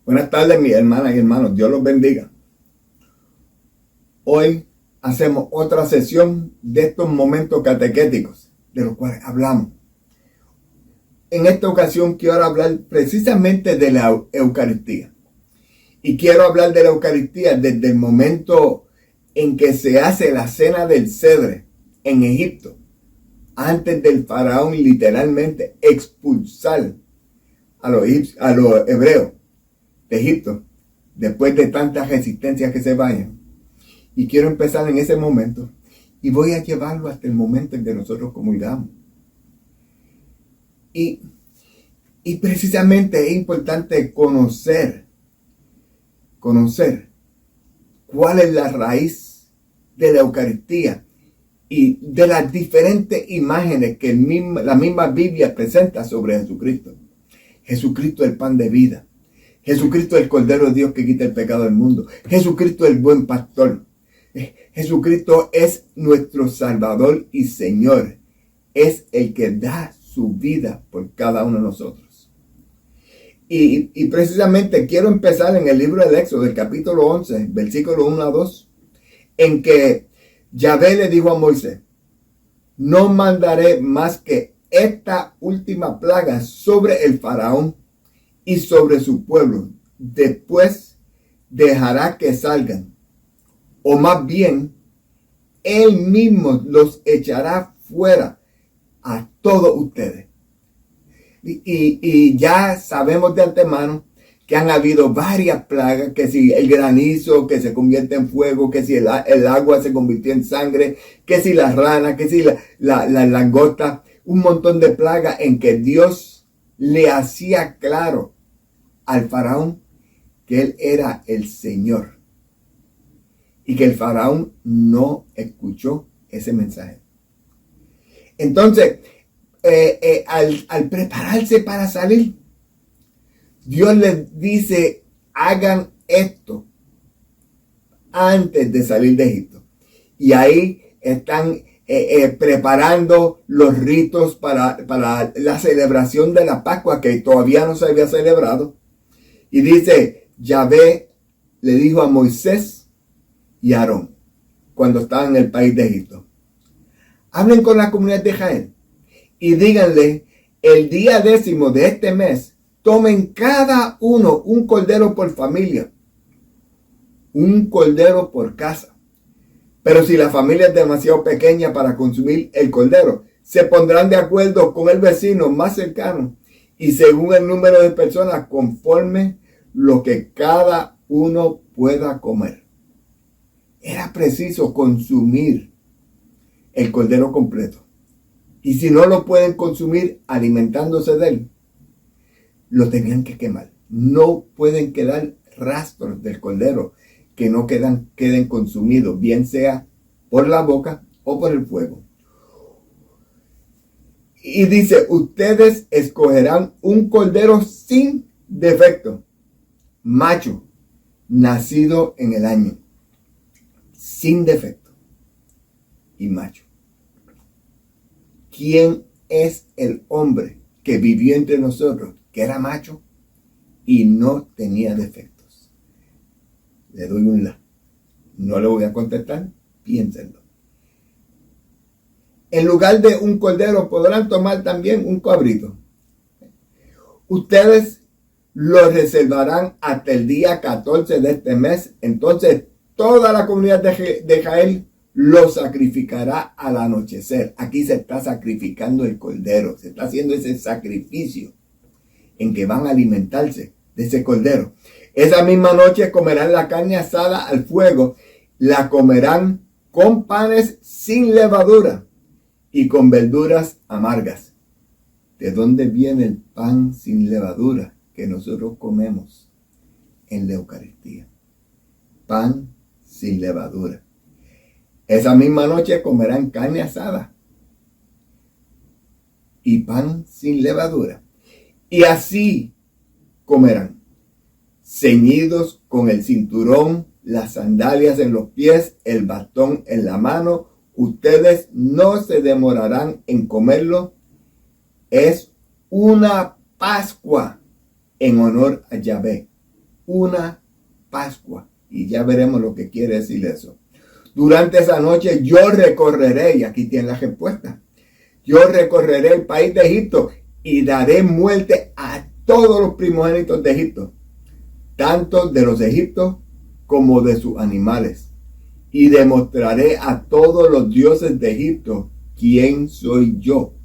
Buenas tardes, mis hermanas y hermanos. Dios los bendiga. Hoy hacemos otra sesión de estos momentos catequéticos de los cuales hablamos. En esta ocasión quiero hablar precisamente de la Eucaristía. Y quiero hablar de la Eucaristía desde el momento en que se hace la cena del Cedre en Egipto, antes del faraón literalmente expulsar a los hebreos de Egipto, después de tantas resistencias que se vayan. Y quiero empezar en ese momento y voy a llevarlo hasta el momento en que nosotros comulgamos. Y precisamente es importante conocer cuál es la raíz de la Eucaristía y de las diferentes imágenes que la misma Biblia presenta sobre Jesucristo. Jesucristo es el pan de vida. Jesucristo es el Cordero de Dios que quita el pecado del mundo. Jesucristo es el buen pastor. Jesucristo es nuestro Salvador y Señor. Es el que da su vida por cada uno de nosotros. Y precisamente quiero empezar en el libro del Éxodo, del capítulo 11, versículo 1 a 2, en que Yahvé le dijo a Moisés: no mandaré más que esta última plaga sobre el faraón y sobre su pueblo. Después dejará que salgan. O más bien, él mismo los echará fuera a todos ustedes. Y ya sabemos de antemano que han habido varias plagas, que si el granizo que se convierte en fuego, que si el agua se convirtió en sangre, que si las ranas, que si la langosta, un montón de plagas en que Dios le hacía claro al faraón que él era el Señor y que el faraón no escuchó ese mensaje. Entonces, al prepararse para salir, Dios les dice: hagan esto antes de salir de Egipto. Y ahí están preparando los ritos para la celebración de la Pascua, que todavía no se había celebrado. Y dice: Yahvé le dijo a Moisés y a Aarón, cuando estaban en el país de Egipto: hablen con la comunidad de Israel y díganle: el día 10º de este mes, tomen cada uno un cordero por familia, un cordero por casa. Pero si la familia es demasiado pequeña para consumir el cordero, se pondrán de acuerdo con el vecino más cercano y según el número de personas, conforme lo que cada uno pueda comer. Era preciso consumir el cordero completo. Y si no lo pueden consumir alimentándose de él, lo tenían que quemar. No pueden quedar rastros del cordero que no queden consumidos, bien sea por la boca o por el fuego. Y dice: ustedes escogerán un cordero sin defecto, macho, nacido en el año, sin defecto y macho. ¿Quién es el hombre que vivió entre nosotros, que era macho y no tenía defectos? Le doy un la. No le voy a contestar, piénsenlo. En lugar de un cordero podrán tomar también un cabrito. Ustedes lo reservarán hasta el día 14 de este mes. Entonces toda la comunidad de Israel lo sacrificará al anochecer. Aquí se está sacrificando el cordero. Se está haciendo ese sacrificio en que van a alimentarse de ese cordero. Esa misma noche comerán la carne asada al fuego. La comerán con panes sin levadura y con verduras amargas. ¿De dónde viene el pan sin levadura que nosotros comemos en la Eucaristía? Pan sin levadura. Esa misma noche comerán carne asada y pan sin levadura. Y así comerán, ceñidos con el cinturón, las sandalias en los pies, el bastón en la mano. Ustedes no se demorarán en comerlo. Es una Pascua en honor a Yahvé. una Pascua. Y ya veremos lo que quiere decir eso. Durante esa noche yo recorreré, y aquí tiene la respuesta, yo recorreré el país de Egipto y daré muerte a todos los primogénitos de Egipto, tanto de los egipcios como de sus animales. Y demostraré a todos los dioses de Egipto quién soy yo,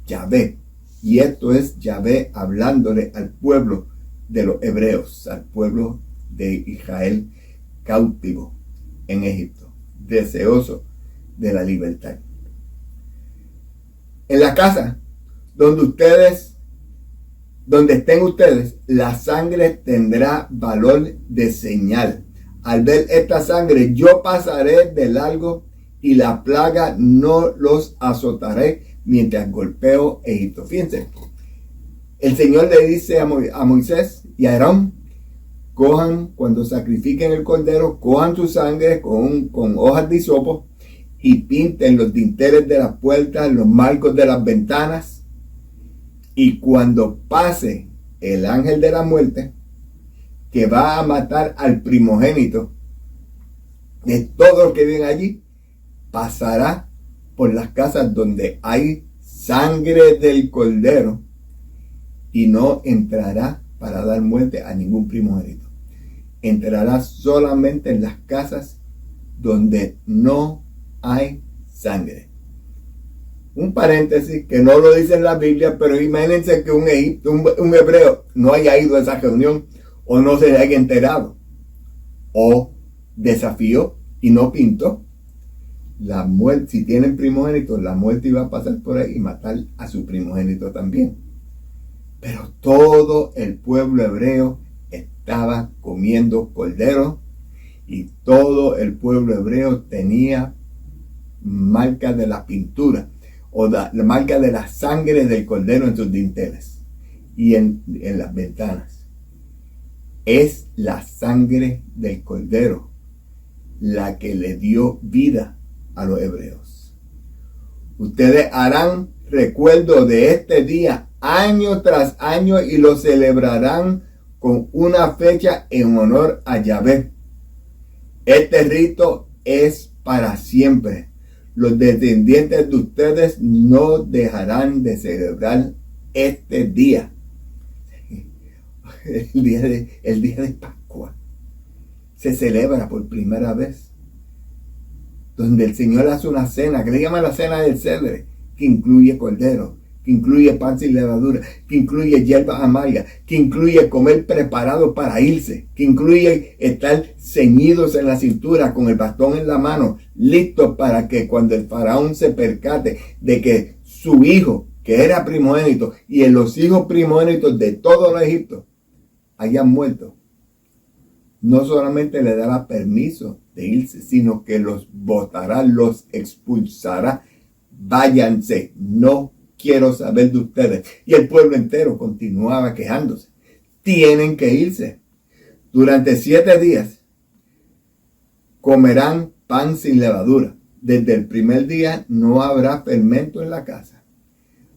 Yahvé. Y esto es Yahvé hablándole al pueblo de los hebreos, al pueblo de Israel cautivo en Egipto, deseoso de la libertad. En la casa donde estén ustedes, la sangre tendrá valor de señal. Al ver esta sangre, yo pasaré de largo y la plaga no los azotaré mientras golpeo Egipto. Fíjense, el Señor le dice a Moisés y a Aarón, cojan, cuando sacrifiquen el cordero, cojan su sangre con hojas de hisopo y pinten los dinteles de las puertas, los marcos de las ventanas. Y cuando pase el ángel de la muerte, que va a matar al primogénito de todos los que viven allí, pasará por las casas donde hay sangre del cordero y no entrará para dar muerte a ningún primogénito. Entrará solamente en las casas donde no hay sangre. Un paréntesis que no lo dice en la Biblia, pero imagínense que un hebreo no haya ido a esa reunión o no se haya enterado o desafió y no pintó. La muerte, si tienen primogénito, la muerte iba a pasar por ahí y matar a su primogénito también. Pero todo el pueblo hebreo estaba comiendo cordero y todo el pueblo hebreo tenía marca de la pintura o la marca de la sangre del cordero en sus dinteles y en las ventanas. Es la sangre del cordero la que le dio vida a los hebreos. Ustedes harán recuerdo de este día año tras año y lo celebrarán con una fecha en honor a Yahvé. Este rito es para siempre. Los descendientes de ustedes no dejarán de celebrar este día. El día de Pascua se celebra por primera vez, donde el Señor hace una cena que le llama la cena del cedre, que incluye cordero, que incluye pan sin levadura, que incluye hierbas amargas, que incluye comer preparado para irse, que incluye estar ceñidos en la cintura con el bastón en la mano, listos para que cuando el faraón se percate de que su hijo, que era primogénito, y en los hijos primogénitos de todo los Egipto hayan muerto, no solamente le dará permiso de irse, sino que los botará, los expulsará. Váyanse, no quiero saber de ustedes. Y el pueblo entero continuaba quejándose. Tienen que irse. Durante 7 días comerán pan sin levadura. Desde el primer día no habrá fermento en la casa.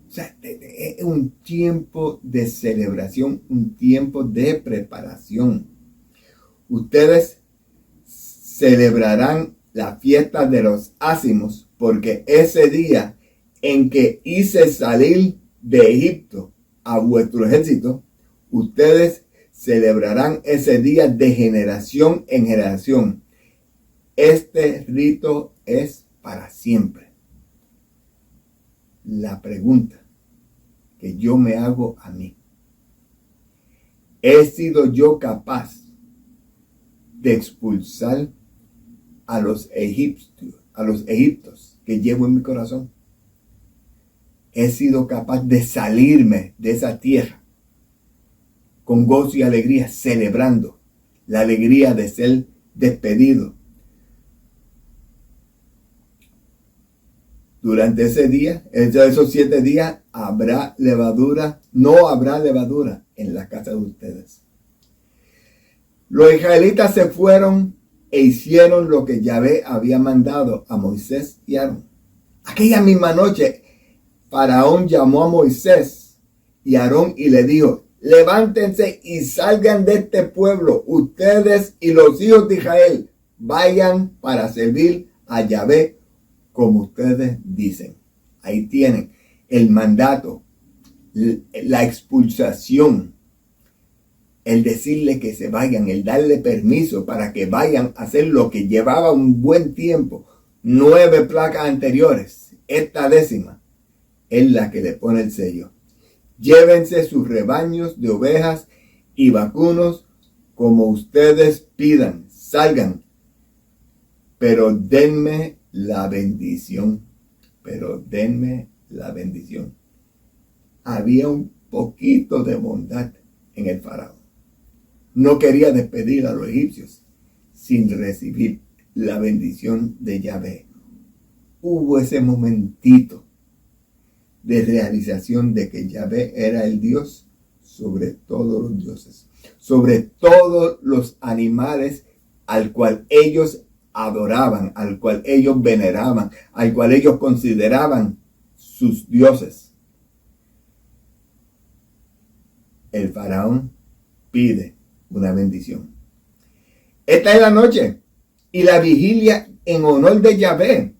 O sea, es un tiempo de celebración, un tiempo de preparación. Ustedes celebrarán la fiesta de los ácimos, porque ese día en que hice salir de Egipto a vuestro ejército, ustedes celebrarán ese día de generación en generación. Este rito es para siempre. La pregunta que yo me hago a mí: ¿he sido yo capaz de expulsar a los egipcios que llevo en mi corazón? He sido capaz de salirme de esa tierra con gozo y alegría, celebrando la alegría de ser despedido. Durante ese día, esos 7 días, no habrá levadura en la casa de ustedes. Los israelitas se fueron e hicieron lo que Yahvé había mandado a Moisés y Aarón. Aquella misma noche, Faraón llamó a Moisés y Aarón y le dijo: levántense y salgan de este pueblo, ustedes y los hijos de Israel, vayan para servir a Yahvé como ustedes dicen. Ahí tienen el mandato, la expulsación, el decirle que se vayan, el darle permiso para que vayan a hacer lo que llevaba un buen tiempo, 9 placas anteriores. Esta 10ª es la que le pone el sello. Llévense sus rebaños de ovejas y vacunos como ustedes pidan, salgan, pero denme la bendición. Pero denme la bendición. Había un poquito de bondad en el faraón. No quería despedir a los egipcios sin recibir la bendición de Yahvé. Hubo ese momentito de realización de que Yahvé era el Dios sobre todos los dioses, sobre todos los animales al cual ellos adoraban, al cual ellos veneraban, al cual ellos consideraban sus dioses. El faraón pide una bendición. Esta es la noche y la vigilia en honor de Yahvé,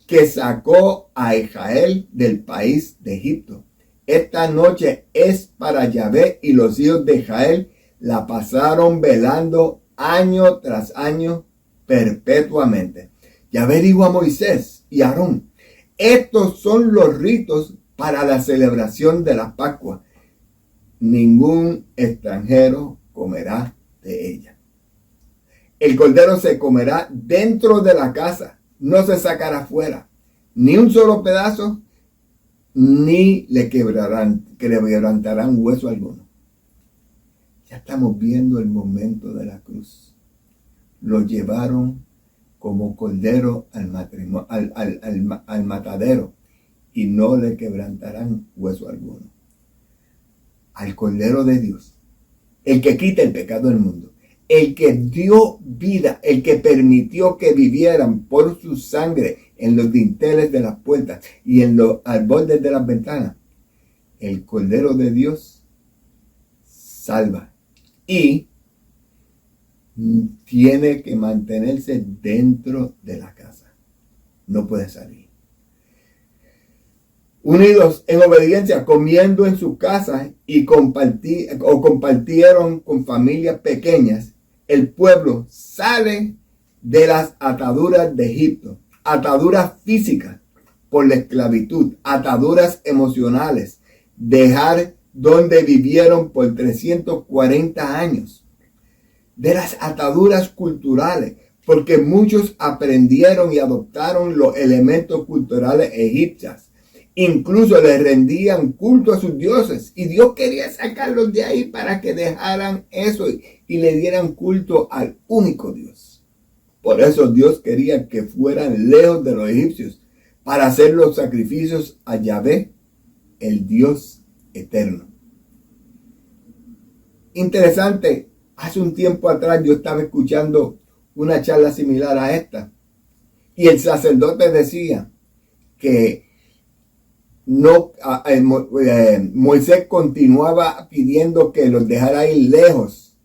que sacó a Israel del país de Egipto. Esta noche es para Yahvé, y los hijos de Israel la pasaron velando año tras año perpetuamente. Yahvé dijo a Moisés y a Aarón: estos son los ritos para la celebración de la Pascua. Ningún extranjero comerá de ella. El cordero se comerá dentro de la casa, no se sacará fuera, ni un solo pedazo, ni le quebrantarán hueso alguno. Ya estamos viendo el momento de la cruz. Lo llevaron como cordero al matadero, y no le quebrantarán hueso alguno. Al Cordero de Dios, el que quita el pecado del mundo, el que dio vida, el que permitió que vivieran por su sangre en los dinteles de las puertas y en los bordes de las ventanas. El Cordero de Dios salva y tiene que mantenerse dentro de la casa. No puede salir. Unidos en obediencia, comiendo en su casa y compartieron con familias pequeñas, el pueblo sale de las ataduras de Egipto, ataduras físicas por la esclavitud, ataduras emocionales, dejar donde vivieron por 340 años, de las ataduras culturales, porque muchos aprendieron y adoptaron los elementos culturales egipcios. Incluso le rendían culto a sus dioses. Y Dios quería sacarlos de ahí para que dejaran eso y le dieran culto al único Dios. Por eso Dios quería que fueran lejos de los egipcios para hacer los sacrificios a Yahvé, el Dios eterno. Interesante, hace un tiempo atrás yo estaba escuchando una charla similar a esta. Y el sacerdote decía que Moisés continuaba pidiendo que los dejara ir lejos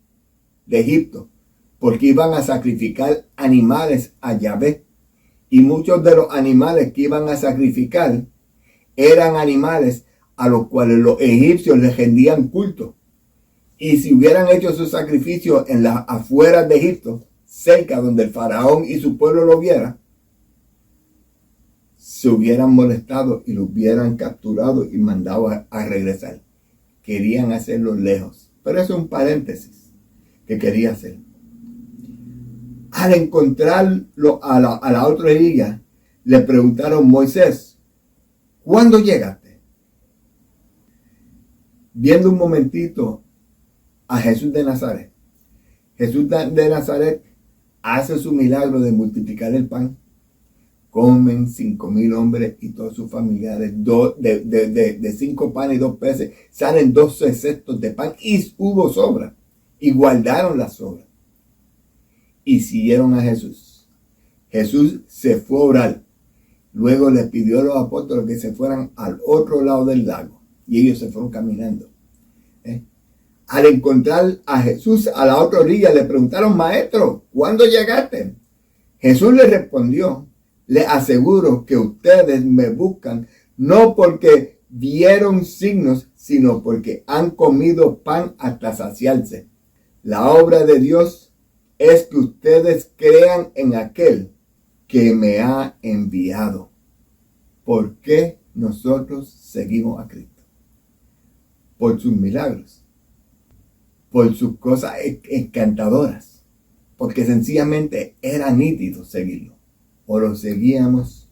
de Egipto, porque iban a sacrificar animales a Yahvé, y muchos de los animales que iban a sacrificar eran animales a los cuales los egipcios les rendían culto, y si hubieran hecho su sacrificio en las afueras de Egipto, cerca donde el faraón y su pueblo lo vieran, se hubieran molestado y lo hubieran capturado y mandado a regresar. Querían hacerlo lejos. Pero eso es un paréntesis que quería hacer. Al encontrarlo a la otra orilla, le preguntaron: Moisés, ¿cuándo llegaste? Viendo un momentito a Jesús de Nazaret. Jesús de Nazaret hace su milagro de multiplicar el pan. Comen 5,000 hombres y todos sus familiares. De 5 panes y 2 peces salen 12 cestos de pan, y hubo sobra, y guardaron la sobra y siguieron a Jesús. Jesús se fue a orar. Luego le pidió a los apóstoles que se fueran al otro lado del lago, y ellos se fueron caminando. Al encontrar a Jesús a la otra orilla, le preguntaron: Maestro, ¿cuándo llegaste? Jesús le respondió: les aseguro que ustedes me buscan no porque vieron signos, sino porque han comido pan hasta saciarse. La obra de Dios es que ustedes crean en aquel que me ha enviado. ¿Por qué nosotros seguimos a Cristo? Por sus milagros, por sus cosas encantadoras, porque sencillamente era nítido seguirlo. O lo seguíamos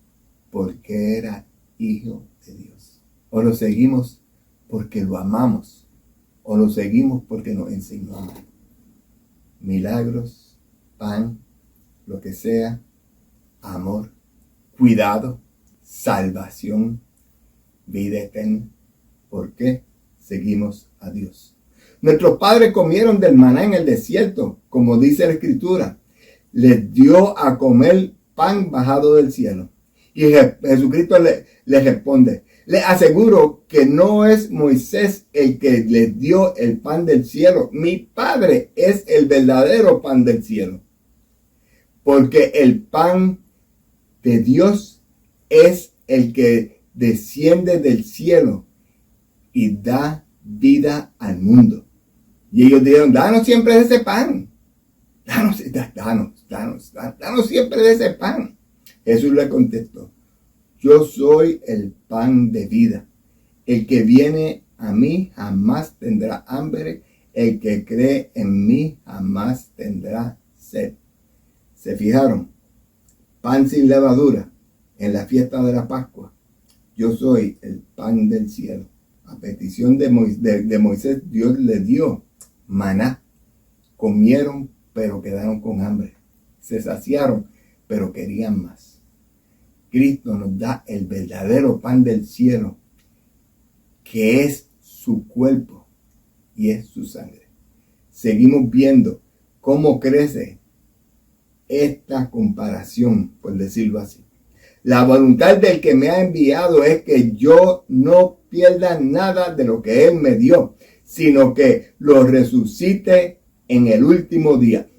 porque era hijo de Dios, o lo seguimos porque lo amamos, o lo seguimos porque nos enseñó a amar. Milagros, pan, lo que sea, amor, cuidado, salvación, vida eterna. ¿Por qué seguimos a Dios? Nuestros padres comieron del maná en el desierto, como dice la Escritura. Les dio a comer pan bajado del cielo. Y Jesucristo le responde: les aseguro que no es Moisés el que les dio el pan del cielo. Mi Padre es el verdadero pan del cielo. Porque el pan de Dios es el que desciende del cielo y da vida al mundo. Y ellos dijeron: danos siempre de ese pan. Danos siempre de ese pan. Jesús le contestó: yo soy el pan de vida. El que viene a mí jamás tendrá hambre. El que cree en mí jamás tendrá sed. ¿Se fijaron? Pan sin levadura en la fiesta de la Pascua. Yo soy el pan del cielo. A petición de Moisés, Dios le dio maná. Comieron, pero quedaron con hambre. Se saciaron, pero querían más. Cristo nos da el verdadero pan del cielo, que es su cuerpo y es su sangre. Seguimos viendo cómo crece esta comparación, por decirlo así. La voluntad del que me ha enviado es que yo no pierda nada de lo que Él me dio, sino que lo resucite en el último día.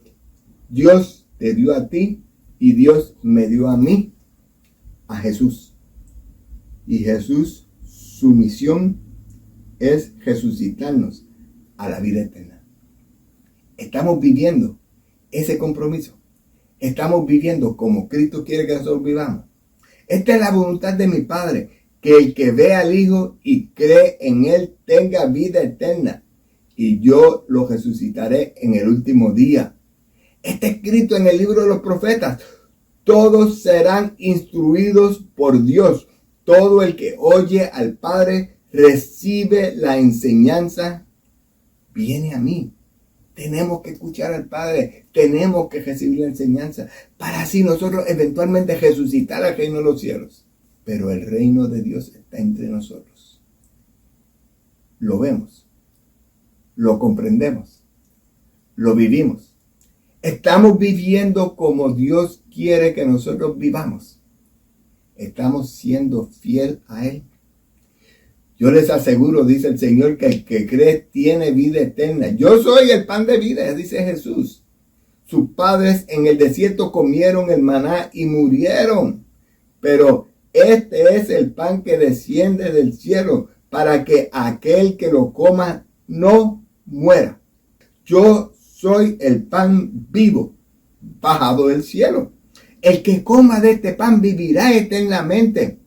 Dios te dio a ti y Dios me dio a mí, a Jesús. Y Jesús, su misión es resucitarnos a la vida eterna. Estamos viviendo ese compromiso. Estamos viviendo como Cristo quiere que nosotros vivamos. Esta es la voluntad de mi Padre, que el que ve al Hijo y cree en Él tenga vida eterna, y yo lo resucitaré en el último día. Está escrito en el libro de los profetas: todos serán instruidos por Dios. Todo el que oye al Padre recibe la enseñanza, viene a mí. Tenemos que escuchar al Padre, tenemos que recibir la enseñanza, para así nosotros eventualmente resucitar al reino de los cielos. Pero el reino de Dios está entre nosotros. Lo vemos, lo comprendemos, lo vivimos. Estamos viviendo como Dios quiere que nosotros vivamos. Estamos siendo fiel a Él. Yo les aseguro, dice el Señor, que el que cree tiene vida eterna. Yo soy el pan de vida, dice Jesús. Sus padres en el desierto comieron el maná y murieron. Pero este es el pan que desciende del cielo, para que aquel que lo coma no muera. Yo soy el pan vivo, bajado del cielo. El que coma de este pan vivirá eternamente.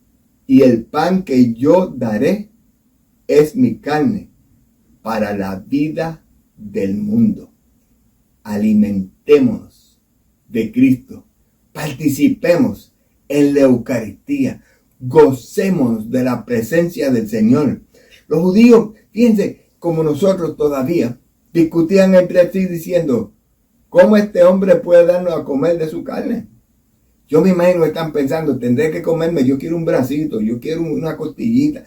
Y el pan que yo daré es mi carne para la vida del mundo. Alimentémonos de Cristo. Participemos en la Eucaristía. Gocémonos de la presencia del Señor. Los judíos, fíjense, como nosotros todavía, discutían entre sí diciendo: ¿cómo este hombre puede darnos a comer de su carne? Yo me imagino que están pensando: tendré que comerme, yo quiero un bracito, yo quiero una costillita.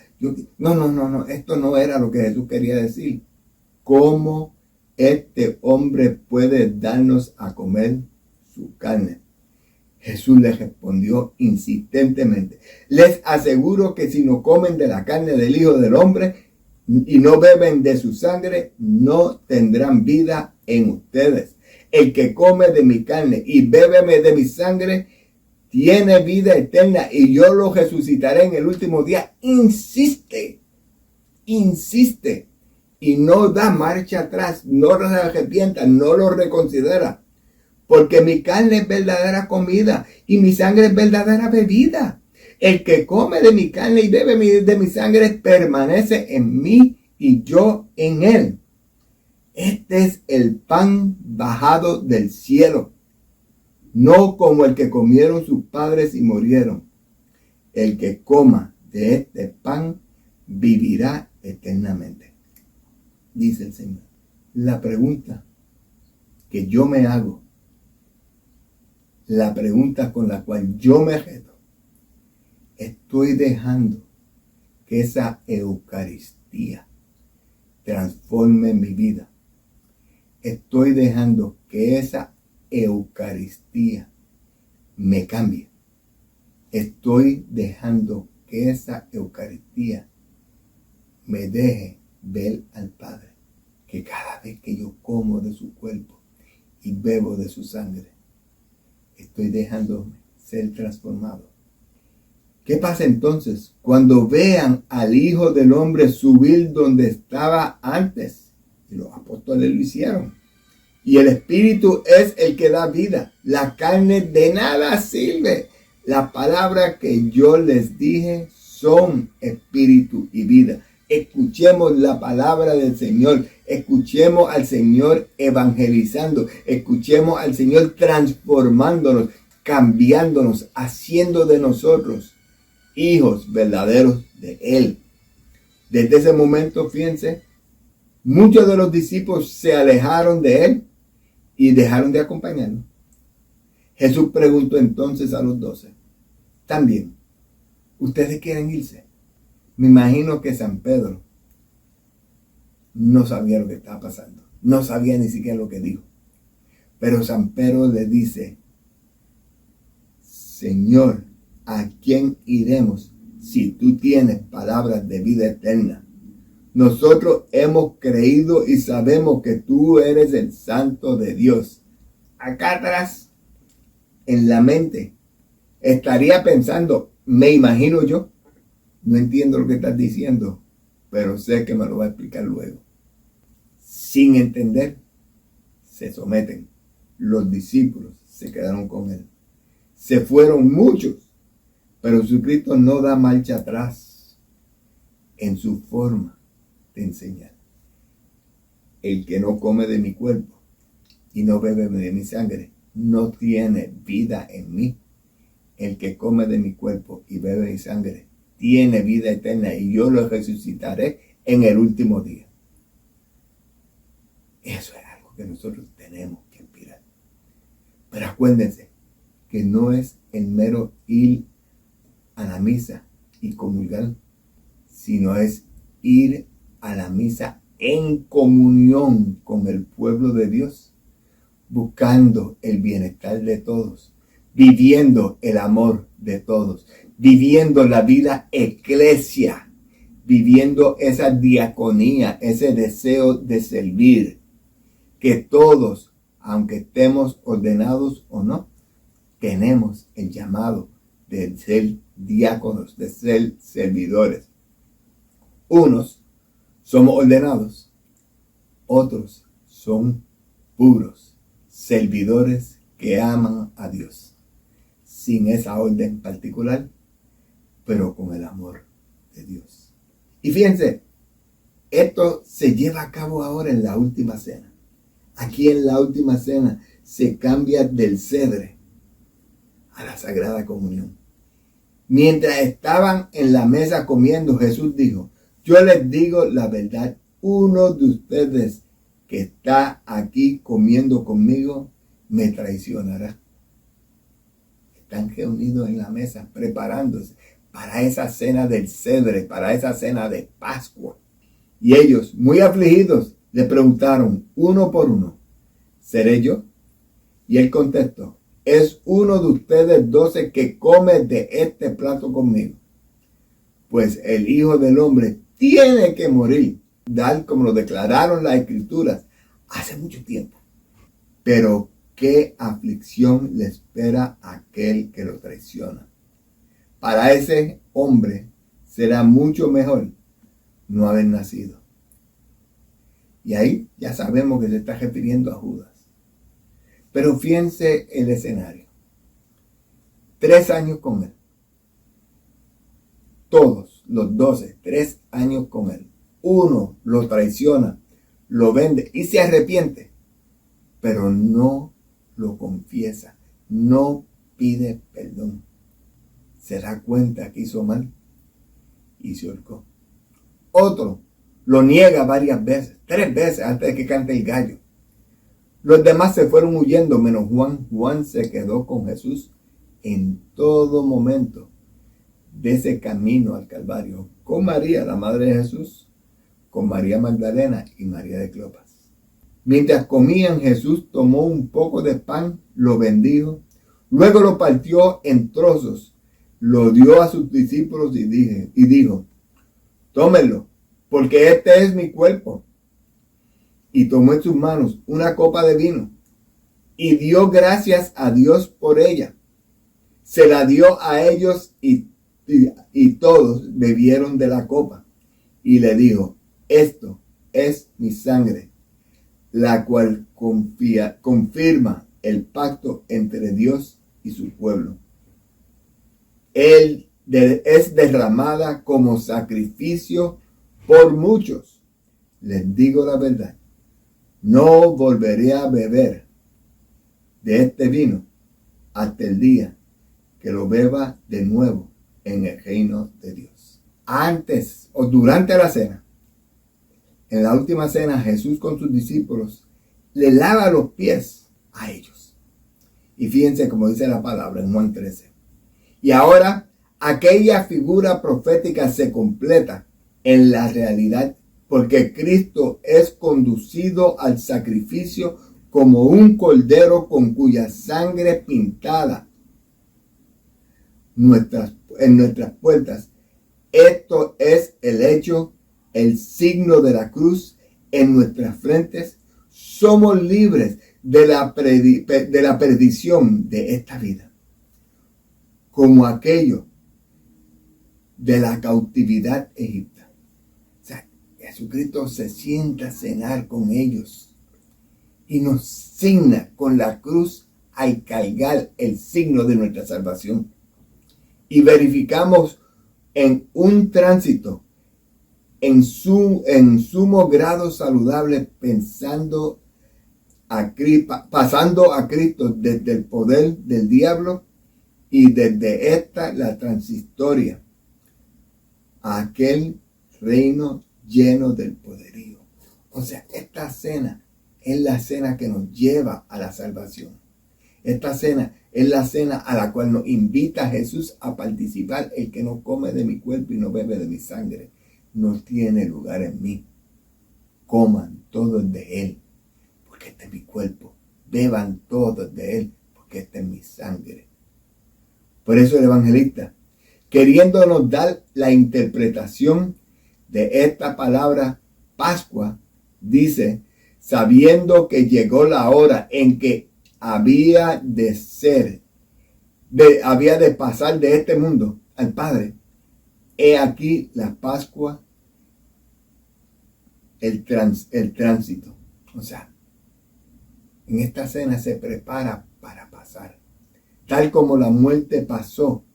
No, esto no era lo que Jesús quería decir. ¿Cómo este hombre puede darnos a comer su carne? Jesús les respondió insistentemente: les aseguro que si no comen de la carne del Hijo del Hombre, y no beben de su sangre, no tendrán vida en ustedes. El que come de mi carne y bébeme de mi sangre, tiene vida eterna y yo lo resucitaré en el último día. Insiste y no da marcha atrás, no se arrepienta, no lo reconsidera. Porque mi carne es verdadera comida y mi sangre es verdadera bebida. El que come de mi carne y bebe de mi sangre permanece en mí y yo en él. Este es el pan bajado del cielo, no como el que comieron sus padres y murieron. El que coma de este pan vivirá eternamente, dice el Señor. La pregunta que yo me hago, la pregunta con la cual yo me reto, estoy dejando que esa Eucaristía transforme mi vida. Estoy dejando que esa Eucaristía me cambie. Estoy dejando que esa Eucaristía me deje ver al Padre. Que cada vez que yo como de su cuerpo y bebo de su sangre, estoy dejándome ser transformado. ¿Qué pasa entonces cuando vean al Hijo del Hombre subir donde estaba antes? Y los apóstoles lo hicieron. Y el Espíritu es el que da vida. La carne de nada sirve. Las palabras que yo les dije son espíritu y vida. Escuchemos la palabra del Señor. Escuchemos al Señor evangelizando. Escuchemos al Señor transformándonos, cambiándonos, haciendo de nosotros hijos verdaderos de Él. Desde ese momento, fíjense, muchos de los discípulos se alejaron de Él y dejaron de acompañarlo. Jesús preguntó entonces a los 12, también, ¿ustedes quieren irse? Me imagino que San Pedro no sabía lo que estaba pasando. No sabía ni siquiera lo que dijo. Pero San Pedro le dice, Señor, ¿a quién iremos si tú tienes palabras de vida eterna? Nosotros hemos creído y sabemos que tú eres el Santo de Dios. Acá atrás, en la mente, estaría pensando, me imagino yo, no entiendo lo que estás diciendo, pero sé que me lo va a explicar luego. Sin entender, se someten. Los discípulos se quedaron con él. Se fueron muchos, pero Jesucristo no da marcha atrás en su forma de enseñar. El que no come de mi cuerpo y no bebe de mi sangre no tiene vida en mí. El que come de mi cuerpo y bebe de mi sangre tiene vida eterna y yo lo resucitaré en el último día. Eso es algo que nosotros tenemos que aspirar. Pero acuérdense que no es el mero ir a la misa y comulgar, sino es ir a la misa en comunión con el pueblo de Dios, buscando el bienestar de todos, viviendo el amor de todos, viviendo la vida eclesia, viviendo esa diaconía, ese deseo de servir, que todos, aunque estemos ordenados o no, tenemos el llamado de ser diáconos, de ser servidores. Unos somos ordenados, otros son puros servidores que aman a Dios, sin esa orden particular, pero con el amor de Dios. Y fíjense, esto se lleva a cabo ahora en la última cena. Aquí en la última cena se cambia del cedre a la Sagrada Comunión. Mientras estaban en la mesa comiendo, Jesús dijo, yo les digo la verdad, uno de ustedes que está aquí comiendo conmigo me traicionará. Están reunidos en la mesa preparándose para esa cena del cedre, para esa cena de Pascua. Y ellos, muy afligidos, le preguntaron uno por uno, ¿seré yo? Y él contestó, es uno de ustedes 12 que come de este plato conmigo. Pues el Hijo del Hombre tiene que morir, tal como lo declararon las Escrituras hace mucho tiempo. Pero qué aflicción le espera a aquel que lo traiciona. Para ese hombre será mucho mejor no haber nacido. Y ahí ya sabemos que se está refiriendo a Judas. Pero fíjense el escenario. 3 años con él. Todos los 12, 3 años con él. Uno lo traiciona, lo vende y se arrepiente, pero no lo confiesa, no pide perdón. Se da cuenta que hizo mal y se ahorcó. Otro lo niega varias veces, 3 veces antes de que cante el gallo. Los demás se fueron huyendo, menos Juan. Juan se quedó con Jesús en todo momento de ese camino al Calvario, con María, la madre de Jesús, con María Magdalena y María de Cleofas. Mientras comían, Jesús tomó un poco de pan, lo bendijo, luego lo partió en trozos, lo dio a sus discípulos y dijo, tómenlo, porque este es mi cuerpo. Y tomó en sus manos una copa de vino y dio gracias a Dios por ella. Se la dio a ellos y todos bebieron de la copa. Y le dijo, esto es mi sangre, la cual confirma el pacto entre Dios y su pueblo. Él es derramada como sacrificio por muchos. Les digo la verdad, no volveré a beber de este vino hasta el día que lo beba de nuevo en el reino de Dios. Antes o durante la cena, en la última cena, Jesús con sus discípulos le lava los pies a ellos. Y fíjense como dice la palabra en Juan 13. Y ahora aquella figura profética se completa en la realidad, porque Cristo es conducido al sacrificio como un cordero con cuya sangre pintada en nuestras puertas. Esto es el hecho, el signo de la cruz en nuestras frentes. Somos libres de la perdición de esta vida, como aquello de la cautividad egipcia. O sea, Jesucristo se sienta a cenar con ellos y nos signa con la cruz al cargar el signo de nuestra salvación. Y verificamos en un tránsito en sumo grado saludable, pasando a Cristo desde el poder del diablo y desde esta la transitoria a aquel reino lleno del poderío. O sea, esta cena es la cena que nos lleva a la salvación. Esta cena es la cena a la cual nos invita Jesús a participar. El que no come de mi cuerpo y no bebe de mi sangre no tiene lugar en mí. Coman todos de él, porque este es mi cuerpo. Beban todos de él, porque esta es mi sangre. Por eso el evangelista, queriéndonos dar la interpretación de esta palabra Pascua, dice, sabiendo que llegó la hora en que había de pasar de este mundo al Padre. He aquí la Pascua, el tránsito. O sea, en esta cena se prepara para pasar. Tal como la muerte pasó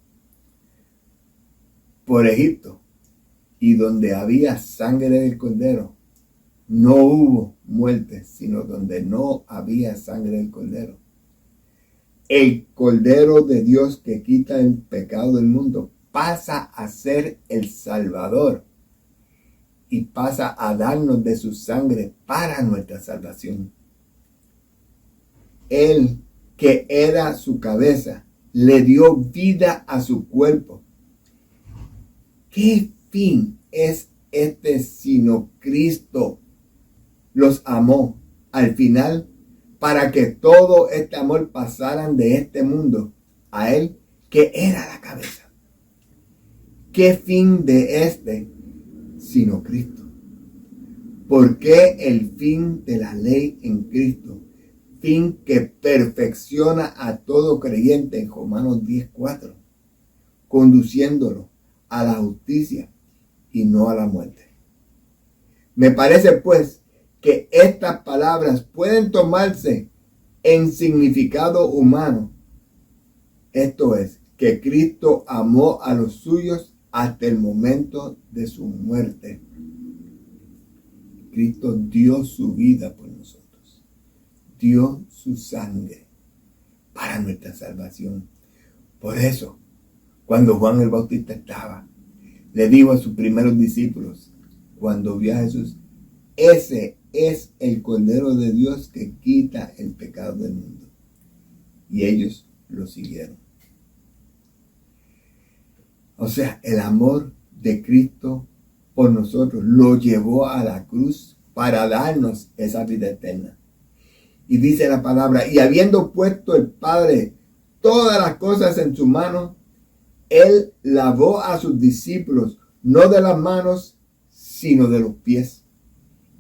por Egipto y donde había sangre del cordero, no hubo muerte, sino donde no había sangre del cordero. El Cordero de Dios que quita el pecado del mundo pasa a ser el Salvador y pasa a darnos de su sangre para nuestra salvación. Él, que era su cabeza, le dio vida a su cuerpo. ¿Qué fin es este sino Cristo los amó al final para que todo este amor pasaran de este mundo a él, que era la cabeza? ¿Qué fin de este sino Cristo. ¿Por qué el fin de la ley en Cristo? Fin que perfecciona a todo creyente en Romanos 10:4, conduciéndolo a la justicia y no a la muerte. Me parece pues que estas palabras pueden tomarse en significado humano. Esto es, que Cristo amó a los suyos hasta el momento de su muerte. Cristo dio su vida por nosotros. Dio su sangre para nuestra salvación. Por eso, cuando Juan el Bautista estaba, le dijo a sus primeros discípulos, cuando vio a Jesús, ese es el Cordero de Dios que quita el pecado del mundo. Y ellos lo siguieron. O sea, el amor de Cristo por nosotros lo llevó a la cruz para darnos esa vida eterna. Y dice la palabra, y habiendo puesto el Padre todas las cosas en su mano, Él lavó a sus discípulos, no de las manos, sino de los pies.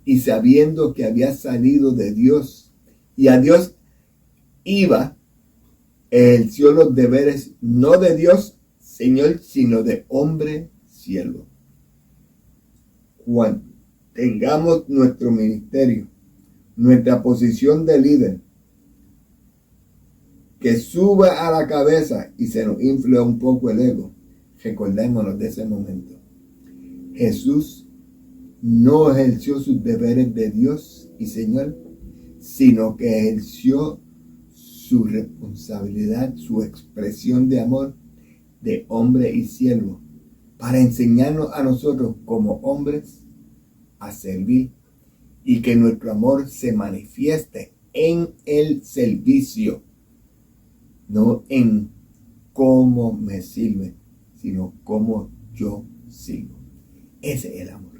Y sabiendo que había salido de Dios y a Dios iba, ejerció los deberes no de Dios, Señor, sino de hombre siervo. Cuando tengamos nuestro ministerio, nuestra posición de líder, que suba a la cabeza y se nos infla un poco el ego, recordémonos de ese momento. Jesús no ejerció sus deberes de Dios y Señor, sino que ejerció su responsabilidad, su expresión de amor de hombre y siervo, para enseñarnos a nosotros como hombres a servir y que nuestro amor se manifieste en el servicio, no en cómo me sirve, sino cómo yo sirvo. Ese es el amor.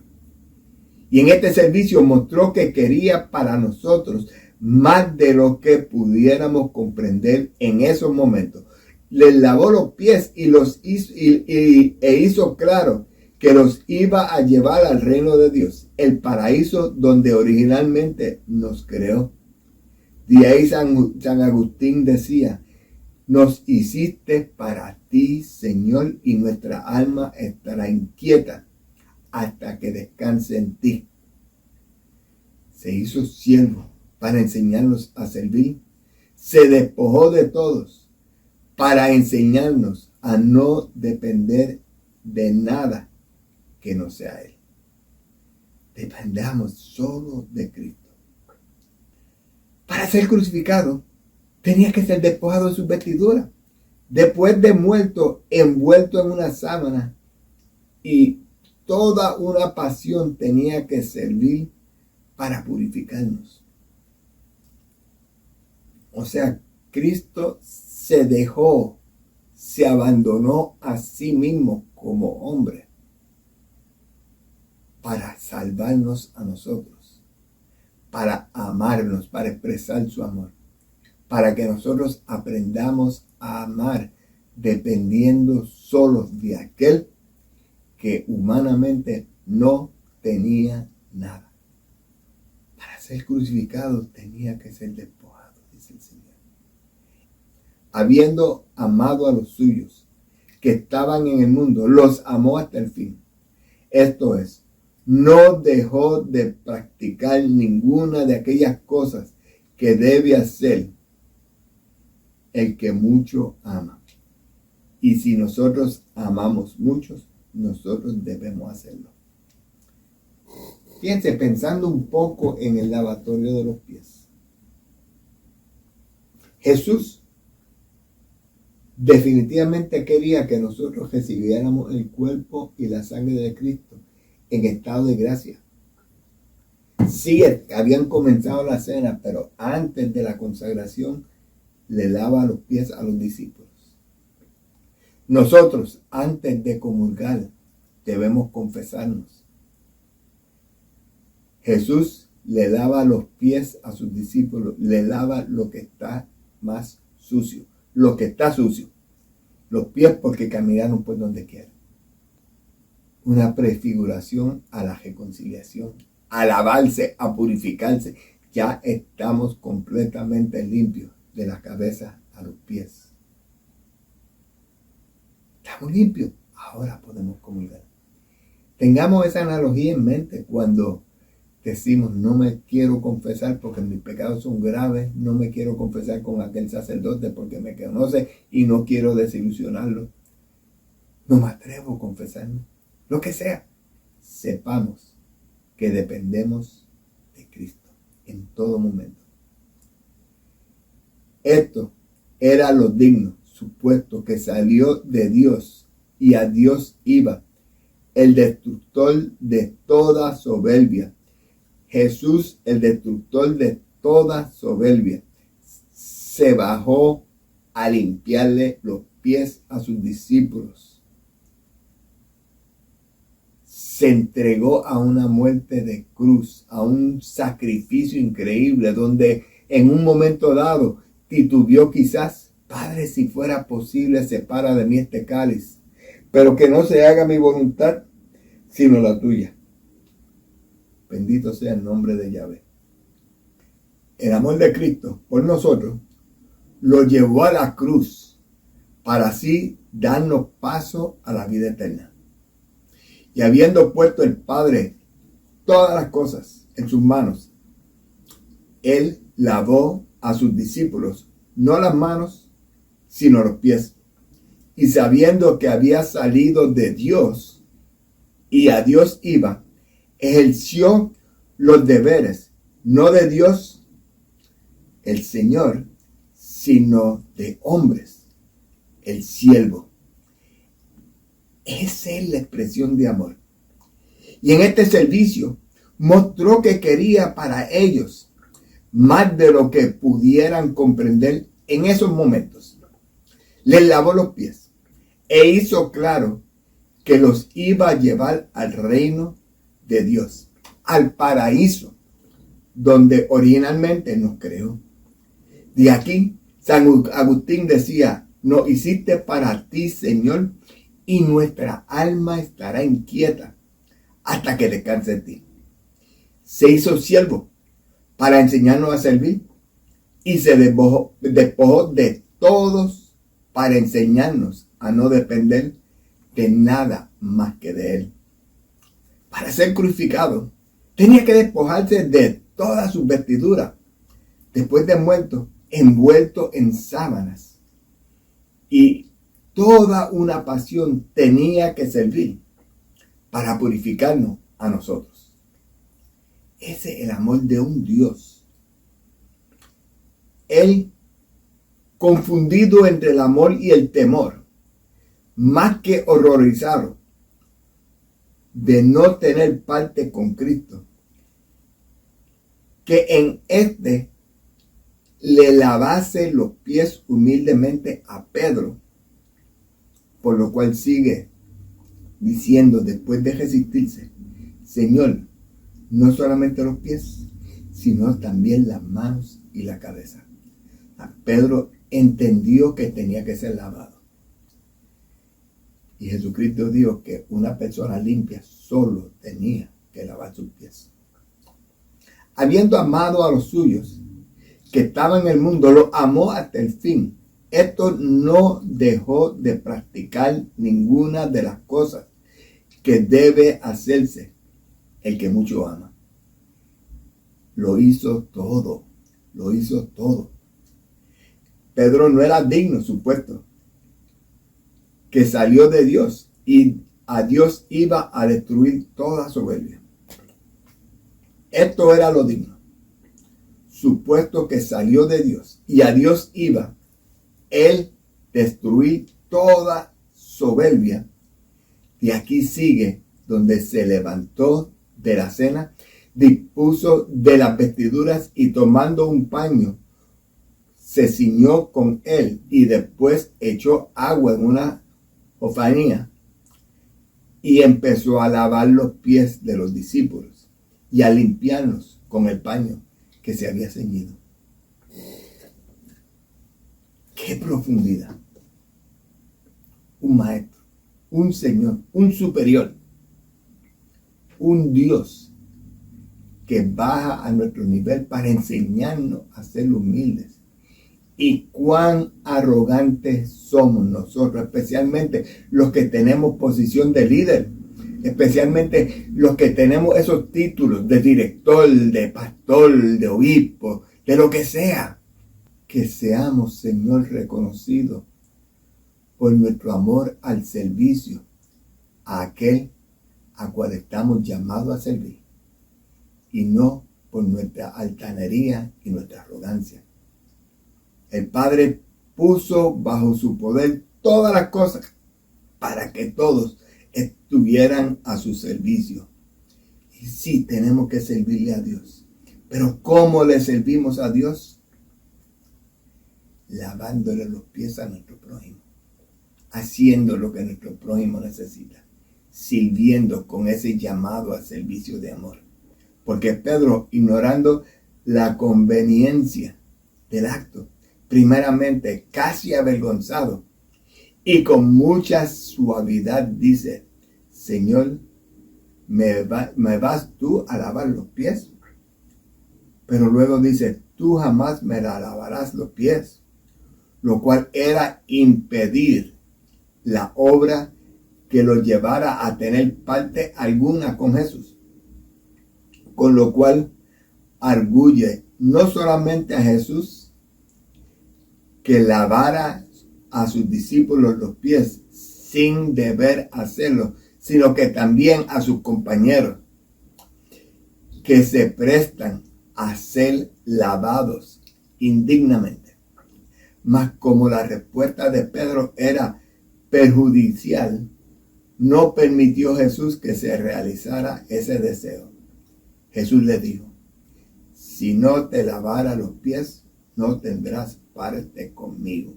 Y en este servicio mostró que quería para nosotros más de lo que pudiéramos comprender en esos momentos. Les lavó los pies y los hizo claro que los iba a llevar al reino de Dios, el paraíso donde originalmente nos creó. De ahí San Agustín decía, nos hiciste para ti, Señor, y nuestra alma estará inquieta hasta que descanse en ti. Se hizo siervo para enseñarnos a servir. Se despojó de todos para enseñarnos a no depender de nada que no sea Él. Dependamos solo de Cristo. Para ser crucificado, tenía que ser despojado de sus vestiduras. Después de muerto, envuelto en una sábana, y toda una pasión tenía que servir para purificarnos. O sea, Cristo se dejó, se abandonó a sí mismo como hombre para salvarnos a nosotros, para amarnos, para expresar su amor, para que nosotros aprendamos a amar dependiendo solo de aquel que humanamente no tenía nada. Para ser crucificado tenía que ser despojado, dice el Señor. Habiendo amado a los suyos que estaban en el mundo, los amó hasta el fin. Esto es, no dejó de practicar ninguna de aquellas cosas que debe hacer el que mucho ama. Y si nosotros amamos muchos, nosotros debemos hacerlo. Fíjense, pensando un poco en el lavatorio de los pies. Jesús definitivamente quería que nosotros recibiéramos el cuerpo y la sangre de Cristo en estado de gracia. Sí, habían comenzado la cena, pero antes de la consagración le lava los pies a los discípulos. Nosotros, antes de comulgar, debemos confesarnos. Jesús le lava los pies a sus discípulos, le lava lo que está más sucio, lo que está sucio. Los pies porque caminaron por donde quieran. una prefiguración a la reconciliación, a lavarse, a purificarse. Ya estamos completamente limpios de la cabeza a los pies. Estamos limpios. Ahora podemos comulgar. Tengamos esa analogía en mente cuando decimos, no me quiero confesar porque mis pecados son graves, no me quiero confesar con aquel sacerdote porque me conoce y no quiero desilusionarlo. No me atrevo a confesarme. Lo que sea, sepamos que dependemos de Cristo en todo momento. Esto era lo digno, supuesto que salió de Dios y a Dios iba, el destructor de toda soberbia. Jesús, el destructor de toda soberbia, se bajó a limpiarle los pies a sus discípulos. Se entregó a una muerte de cruz, a un sacrificio increíble, donde en un momento dado titubeó quizás, Padre, si fuera posible, separa de mí este cáliz, pero que no se haga mi voluntad, sino la tuya. Bendito sea el nombre de Yahvé. El amor de Cristo por nosotros lo llevó a la cruz para así darnos paso a la vida eterna. Y habiendo puesto el Padre todas las cosas en sus manos, Él lavó a sus discípulos, no las manos, sino los pies. Y sabiendo que había salido de Dios y a Dios iba, ejerció los deberes, no de Dios, el Señor, sino de hombres, el siervo. Esa es la expresión de amor. Y en este servicio mostró que quería para ellos más de lo que pudieran comprender en esos momentos. Les lavó los pies e hizo claro que los iba a llevar al reino de Dios, al paraíso, donde originalmente nos creó. De aquí, San Agustín decía, nos hiciste para ti, Señor, y nuestra alma estará inquieta hasta que descanse en ti. Se hizo siervo para enseñarnos a servir y se despojó de todos para enseñarnos a no depender de nada más que de Él. Para ser crucificado, tenía que despojarse de todas sus vestiduras. Después de muerto, envuelto en sábanas. Y toda una pasión tenía que servir para purificarnos a nosotros. Ese es el amor de un Dios. Él, confundido entre el amor y el temor, más que horrorizado de no tener parte con Cristo, que en este le lavase los pies humildemente a Pedro, por lo cual sigue diciendo después de resistirse, Señor, no solamente los pies, sino también las manos y la cabeza. Pedro entendió que tenía que ser lavado. Y Jesucristo dijo que una persona limpia solo tenía que lavar sus pies. Habiendo amado a los suyos que estaban en el mundo, los amó hasta el fin. Esto no dejó de practicar ninguna de las cosas que debe hacerse el que mucho ama. Lo hizo todo, lo hizo todo. Pedro no era digno, supuesto, que salió de Dios y a Dios iba a destruir toda soberbia. Esto era lo digno, supuesto que salió de Dios y a Dios iba Él destruir toda soberbia. Y aquí sigue donde se levantó de la cena, dispuso de las vestiduras y tomando un paño, se ciñó con él y después echó agua en una jofanía y empezó a lavar los pies de los discípulos y a limpiarlos con el paño que se había ceñido. ¡Qué profundidad! Un maestro, un señor, un superior, un Dios que baja a nuestro nivel para enseñarnos a ser humildes. Y cuán arrogantes somos nosotros, especialmente los que tenemos posición de líder, especialmente los que tenemos esos títulos de director, de pastor, de obispo, de lo que sea. Que seamos, Señor, reconocidos por nuestro amor al servicio a aquel a cual estamos llamados a servir, y no por nuestra altanería y nuestra arrogancia. El Padre puso bajo su poder todas las cosas para que todos estuvieran a su servicio. Y sí, tenemos que servirle a Dios. Pero ¿cómo le servimos a Dios? Lavándole los pies a nuestro prójimo, haciendo lo que nuestro prójimo necesita, sirviendo con ese llamado al servicio de amor. Porque Pedro, ignorando la conveniencia del acto, primeramente casi avergonzado, y con mucha suavidad dice: Señor, ¿me vas tú a lavar los pies? Pero luego dice: tú jamás me lavarás los pies, lo cual era impedir la obra que lo llevara a tener parte alguna con Jesús. Con lo cual arguye no solamente a Jesús que lavara a sus discípulos los pies sin deber hacerlo, sino que también a sus compañeros que se prestan a ser lavados indignamente. Mas como la respuesta de Pedro era perjudicial, no permitió Jesús que se realizara ese deseo. Jesús le dijo: si no te lavara los pies, no tendrás parte conmigo.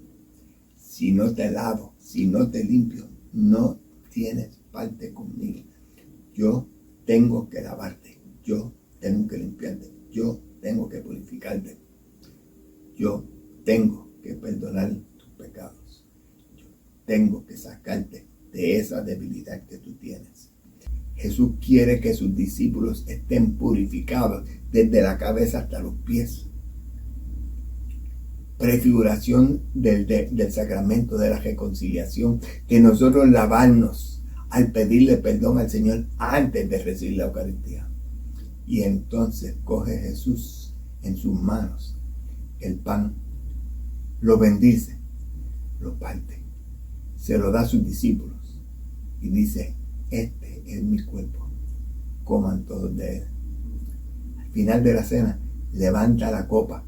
Si no te lavo, si no te limpio, no tienes parte conmigo. Yo tengo que lavarte, yo tengo que limpiarte, yo tengo que purificarte, yo tengo que perdonar tus pecados, yo tengo que sacarte de esa debilidad que tú tienes. Jesús quiere que sus discípulos estén purificados desde la cabeza hasta los pies. Prefiguración del sacramento de la reconciliación, que nosotros lavarnos al pedirle perdón al Señor antes de recibir la Eucaristía. Y entonces coge Jesús en sus manos el pan, lo bendice, lo parte, se lo da a sus discípulos y dice: este es mi cuerpo, coman todos de él. Al final de la cena levanta la copa,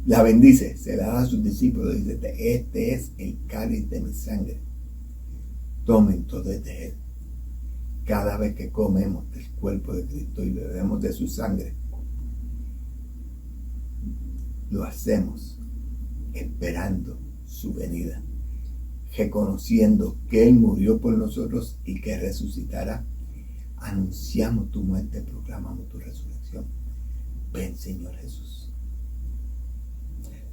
la bendice, se la da a sus discípulos y dice: este es el cáliz de mi sangre, tomen todos de él. Cada vez que comemos del cuerpo de Cristo y bebemos de su sangre, lo hacemos esperando su venida, reconociendo que Él murió por nosotros y que resucitará. Anunciamos tu muerte, proclamamos tu resurrección. Ven, Señor Jesús.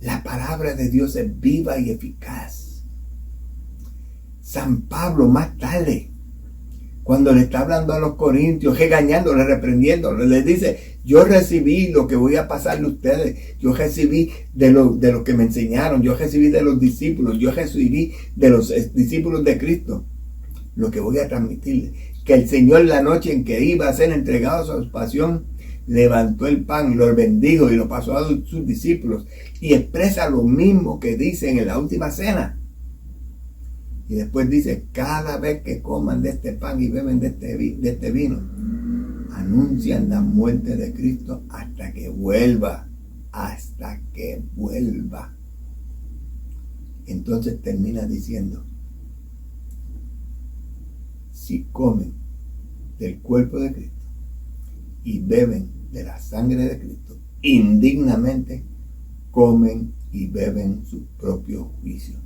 La palabra de Dios es viva y eficaz. San Pablo, más tarde, cuando le está hablando a los corintios, regañándole, reprendiéndole, les dice: yo recibí lo que voy a pasarle a ustedes, yo recibí de lo que me enseñaron, yo recibí de los discípulos, yo recibí de los discípulos de Cristo, lo que voy a transmitirles, que el Señor, la noche en que iba a ser entregado a su pasión, levantó el pan, lo bendijo y lo pasó a sus discípulos, y expresa lo mismo que dice en la última cena. Y después dice: cada vez que coman de este pan y beben de este vino, anuncian la muerte de Cristo hasta que vuelva. Hasta que vuelva. Entonces termina diciendo: si comen del cuerpo de Cristo y beben de la sangre de Cristo, indignamente comen y beben su propio juicio.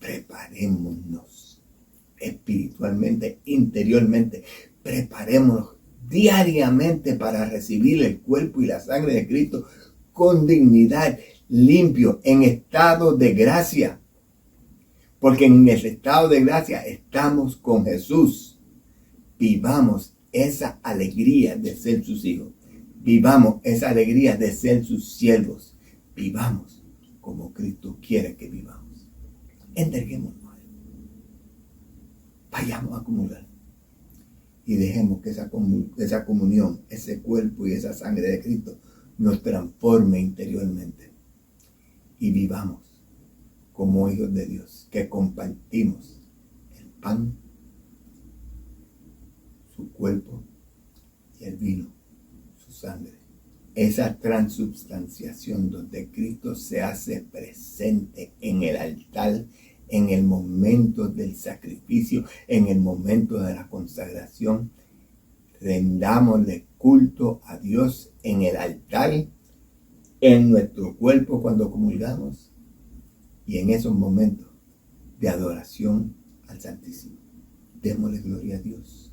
Preparémonos espiritualmente, interiormente. Preparémonos diariamente para recibir el cuerpo y la sangre de Cristo con dignidad, limpio, en estado de gracia. Porque en el estado de gracia estamos con Jesús. Vivamos esa alegría de ser sus hijos. Vivamos esa alegría de ser sus siervos. Vivamos como Cristo quiere que vivamos. Entreguémonos a Él. Vayamos a comulgar. Y dejemos que esa comunión, ese cuerpo y esa sangre de Cristo nos transforme interiormente. Y vivamos como hijos de Dios, que compartimos el pan, su cuerpo y el vino, su sangre. Esa transubstanciación donde Cristo se hace presente en el altar, en el momento del sacrificio, en el momento de la consagración. Rendámosle culto a Dios en el altar, en nuestro cuerpo cuando comulgamos y en esos momentos de adoración al Santísimo. Démosle gloria a Dios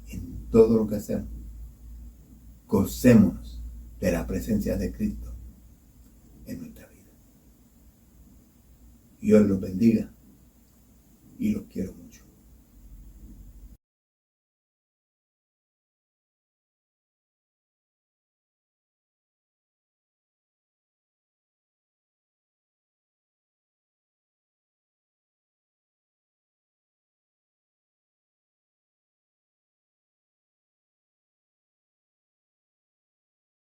en todo lo que hacemos. Gocémonos de la presencia de Cristo en nuestra vida. Dios los bendiga y los quiero mucho.